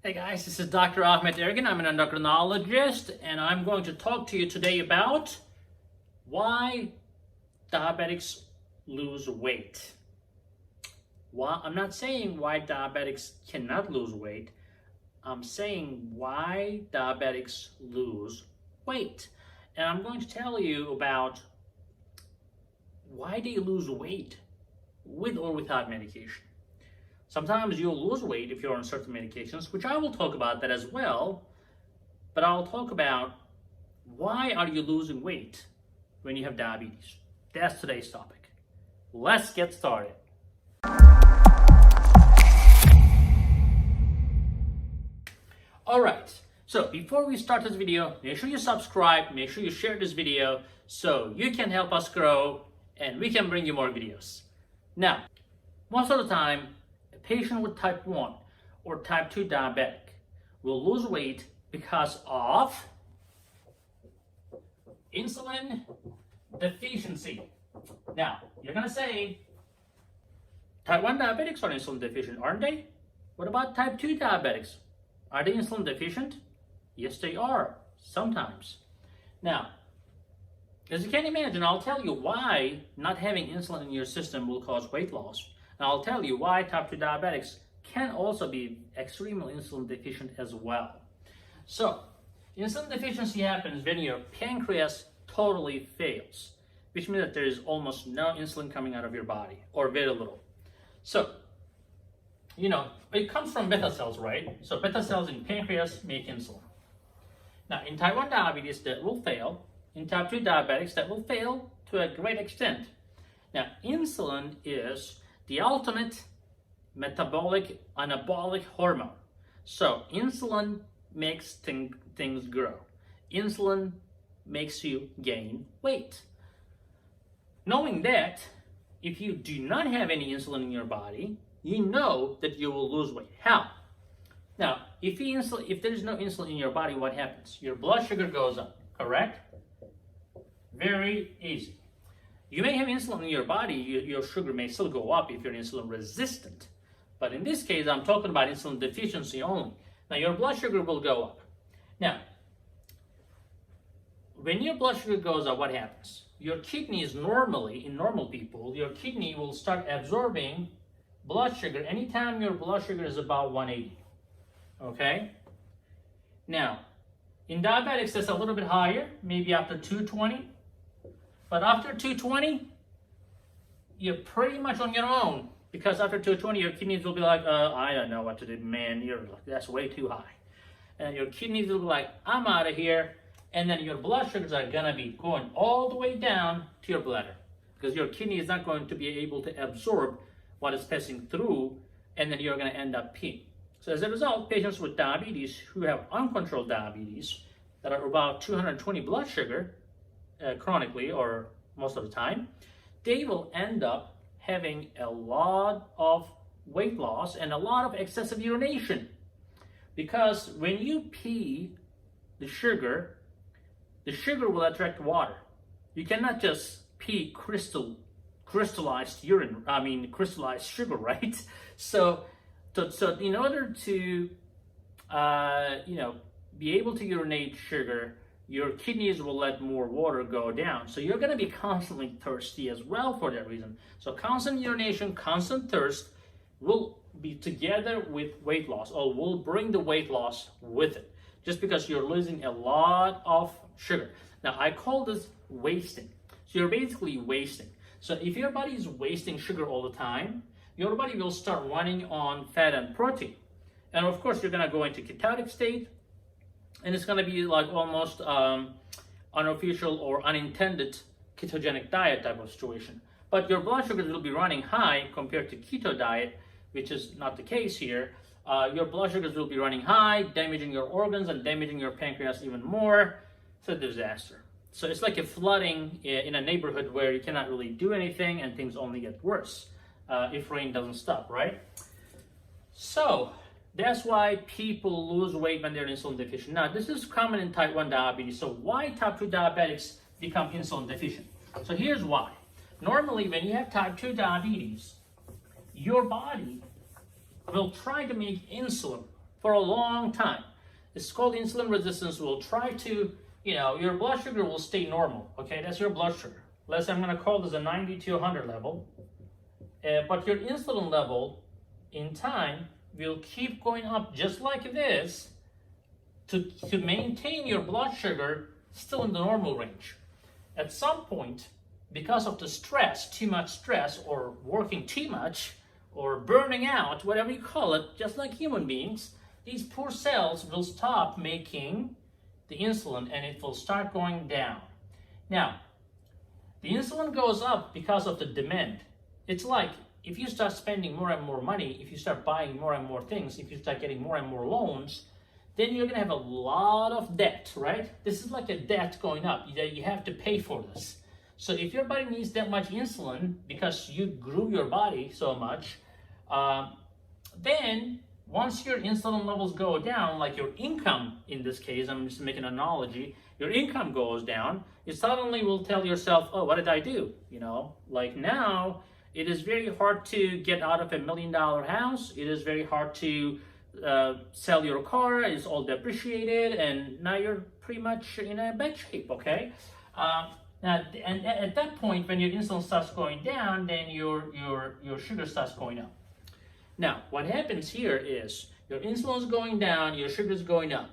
Hey guys, this is Dr. Ahmed Ergin. I'm an endocrinologist, and I'm going to talk to you today about why diabetics lose weight. I'm not saying why diabetics cannot lose weight. I'm saying why diabetics lose weight. And I'm going to tell you about why they lose weight with or without medication. Sometimes you'll lose weight if you're on certain medications, which I will talk about that as well, but I'll talk about why are you losing weight when you have diabetes. That's today's topic. Let's get started. All right, so before we start this video, make sure you subscribe, make sure you share this video so you can help us grow and we can bring you more videos. Now, most of the time, patient with type 1 or type 2 diabetic will lose weight because of insulin deficiency. Now, you're going to say, type 1 diabetics are insulin deficient, aren't they? What about type 2 diabetics? Are they insulin deficient? Yes, they are, sometimes. Now, as you can imagine, I'll tell you why not having insulin in your system will cause weight loss. And I'll tell you why type 2 diabetics can also be extremely insulin deficient as well. So, insulin deficiency happens when your pancreas totally fails, which means that there is almost no insulin coming out of your body, or very little. So, it comes from beta cells, right? So beta cells in pancreas make insulin. Now, in type 1 diabetes, that will fail. In type 2 diabetics, that will fail to a great extent. Now, insulin is the ultimate metabolic anabolic hormone. So insulin makes things grow. Insulin makes you gain weight. Knowing that, if you do not have any insulin in your body, you know that you will lose weight. How? Now, if there is no insulin in your body, what happens? Your blood sugar goes up, correct? Very easy. You may have insulin in your body, your sugar may still go up if you're insulin resistant. But in this case, I'm talking about insulin deficiency only. Now, your blood sugar will go up. Now, when your blood sugar goes up, what happens? Your kidneys normally, in normal people, your kidney will start absorbing blood sugar anytime your blood sugar is about 180. Okay? Now, in diabetics, that's a little bit higher, maybe after 220. But after 220, you're pretty much on your own, because after 220, your kidneys will be like, I don't know what to do, man, that's way too high. And your kidneys will be like, I'm out of here. And then your blood sugars are going to be going all the way down to your bladder, because your kidney is not going to be able to absorb what is passing through, and then you're going to end up peeing. So as a result, patients with diabetes who have uncontrolled diabetes that are about 220 blood sugar, chronically or most of the time, they will end up having a lot of weight loss and a lot of excessive urination. Because when you pee the sugar will attract water. You cannot just pee crystallized sugar, right? So in order to be able to urinate sugar, your kidneys will let more water go down. So you're going to be constantly thirsty as well for that reason. So constant urination, constant thirst will be together with weight loss, or will bring the weight loss with it, just because you're losing a lot of sugar. Now, I call this wasting. So you're basically wasting. So if your body is wasting sugar all the time, your body will start running on fat and protein. And of course, you're going to go into ketotic state, and it's going to be like almost unofficial or unintended ketogenic diet type of situation. But your blood sugars will be running high compared to keto diet, which is not the case here. Your blood sugars will be running high, damaging your organs and damaging your pancreas even more. It's a disaster. So it's like a flooding in a neighborhood where you cannot really do anything and things only get worse if rain doesn't stop, right? So that's why people lose weight when they're insulin deficient. Now, this is common in type 1 diabetes. So why type 2 diabetics become insulin deficient? So here's why. Normally, when you have type 2 diabetes, your body will try to make insulin for a long time. It's called insulin resistance. Will try to, your blood sugar will stay normal. Okay, that's your blood sugar. Let's say I'm going to call this a 90 to 100 level. But your insulin level in time will keep going up just like this to maintain your blood sugar still in the normal range. At some point, because of the stress, too much stress, or working too much, or burning out, whatever you call it, just like human beings, these poor cells will stop making the insulin and it will start going down. Now, the insulin goes up because of the demand. It's like if you start spending more and more money, if you start buying more and more things, if you start getting more and more loans, then you're going to have a lot of debt, right? This is like a debt going up. You have to pay for this. So if your body needs that much insulin because you grew your body so much, then once your insulin levels go down, like your income in this case, I'm just making an analogy, your income goes down, you suddenly will tell yourself, oh, what did I do? Like now, it is very hard to get out of $1 million house. It is very hard to sell your car. It's all depreciated, and now you're pretty much in a bad shape, okay? And at that point, when your insulin starts going down, then your sugar starts going up. Now, what happens here is your insulin is going down, your sugar is going up.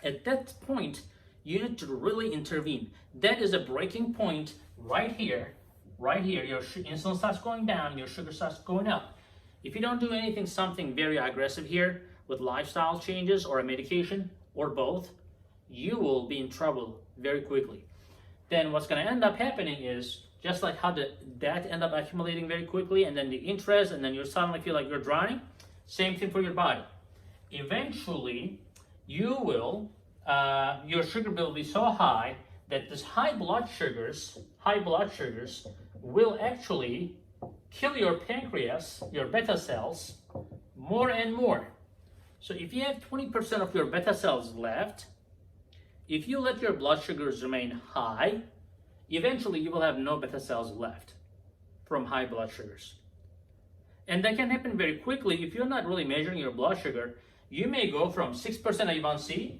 At that point, you need to really intervene. That is a breaking point right here. Right here, your insulin starts going down, your sugar starts going up. If you don't do something very aggressive here with lifestyle changes or a medication or both, you will be in trouble very quickly. Then what's going to end up happening is just like how the debt end up accumulating very quickly, and then the interest, and then you suddenly feel like you're drowning. Same thing for your body. Eventually, your sugar will be so high that this high blood sugars will actually kill your pancreas, your beta cells, more and more. So if you have 20% of your beta cells left, if you let your blood sugars remain high, eventually you will have no beta cells left from high blood sugars. And that can happen very quickly. If you're not really measuring your blood sugar, you may go from 6% A1C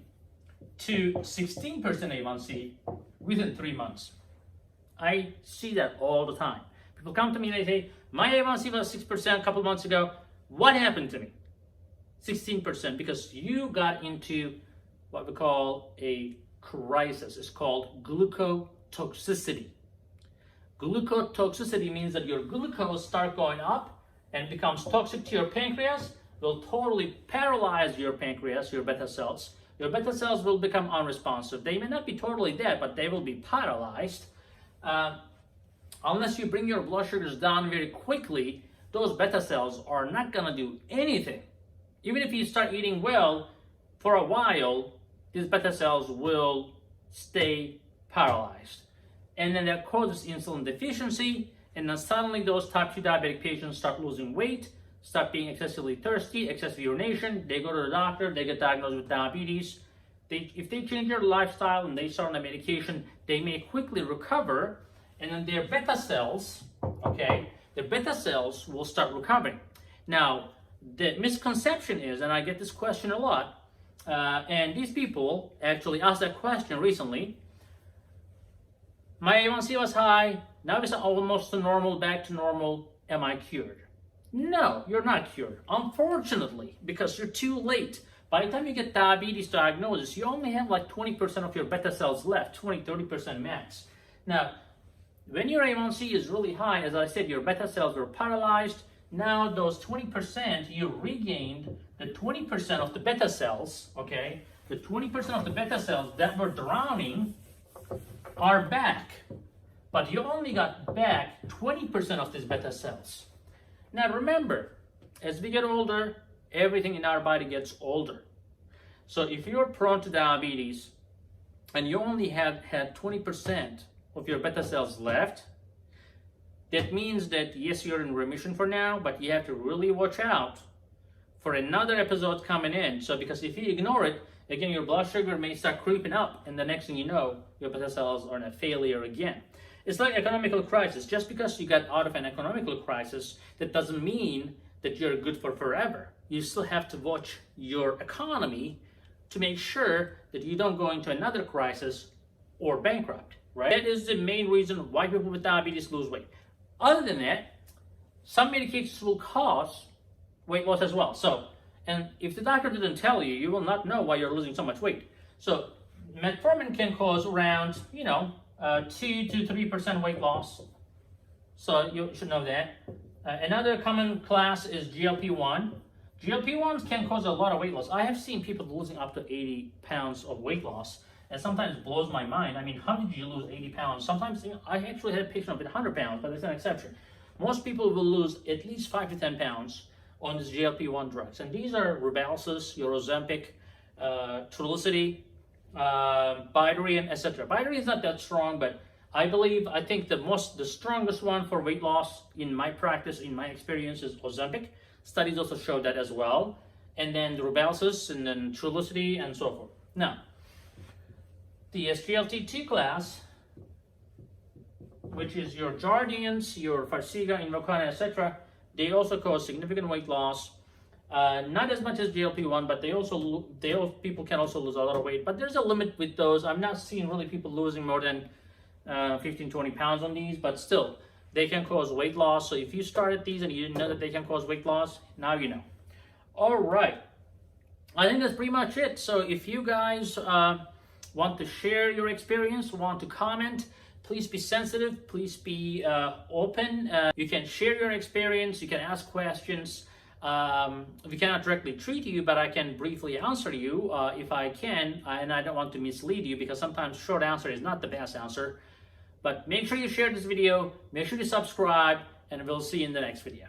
to 16% A1C within 3 months. I see that all the time. People come to me and they say, my A1C was 6% a couple months ago. What happened to me? 16%, because you got into what we call a crisis. It's called glucotoxicity. Glucotoxicity means that your glucose starts going up and becomes toxic to your pancreas, will totally paralyze your pancreas, your beta cells. Your beta cells will become unresponsive. They may not be totally dead, but they will be paralyzed. Unless you bring your blood sugars down very quickly, those beta cells are not going to do anything. Even if you start eating well for a while, these beta cells will stay paralyzed. And then that causes insulin deficiency, and then suddenly those type 2 diabetic patients start losing weight, start being excessively thirsty, excessive urination, they go to the doctor, they get diagnosed with diabetes. If they change their lifestyle and they start on a medication, they may quickly recover, and then their beta cells, their beta cells will start recovering. Now, the misconception is, and I get this question a lot, and these people actually asked that question recently, my A1C was high, now it's almost to normal, back to normal, am I cured? No, you're not cured, unfortunately, because you're too late. By the time you get diabetes diagnosis, you only have like 20% of your beta cells left, 20-30% max. Now, when your A1C is really high, as I said, your beta cells were paralyzed. Now those 20%, you regained the 20% of the beta cells, okay? The 20% of the beta cells that were drowning are back. But you only got back 20% of these beta cells. Now remember, as we get older, everything in our body gets older. So if you're prone to diabetes and you only had 20% of your beta cells left, that means that yes, you're in remission for now, but you have to really watch out for another episode coming in. So because if you ignore it, again, your blood sugar may start creeping up, and the next thing you know, your beta cells are in a failure again. It's like economical crisis. Just because you got out of an economical crisis, that doesn't mean that you're good for forever. you still have to watch your economy to make sure that you don't go into another crisis or bankrupt, right? That is the main reason why people with diabetes lose weight. Other than that, some medications will cause weight loss as well. So, and if the doctor didn't tell you, you will not know why you're losing so much weight. So, metformin can cause around, 2 to 3% weight loss. So you should know that. Another common class is GLP-1. GLP-1s can cause a lot of weight loss. I have seen people losing up to 80 pounds of weight loss, and sometimes blows my mind. I mean, how did you lose 80 pounds? Sometimes, I actually had a patient with 100 pounds, but it's an exception. Most people will lose at least 5 to 10 pounds on these GLP-1 drugs. And these are Rybelsus, Ozempic, Trulicity, Bydureon, etc. Bydureon is not that strong, but I think the strongest one for weight loss in my practice, in my experience, is Ozempic. Studies also show that as well. And then the Rybelsus, and then Trulicity, and so forth. Now, the SGLT2 class, which is your Jardians, your Farxiga, Invokana, etc., they also cause significant weight loss. Not as much as GLP-1, but people can also lose a lot of weight. But there's a limit with those. I'm not seeing really people losing more than 15, 20 pounds on these, but still, they can cause weight loss. So if you started these and you didn't know that they can cause weight loss, now you know. All right. I think that's pretty much it. So if you guys want to share your experience, want to comment, please be sensitive, please be open. You can share your experience, you can ask questions. We cannot directly treat you, but I can briefly answer you if I can, and I don't want to mislead you, because sometimes short answer is not the best answer. But make sure you share this video, make sure you subscribe, and we'll see you in the next video.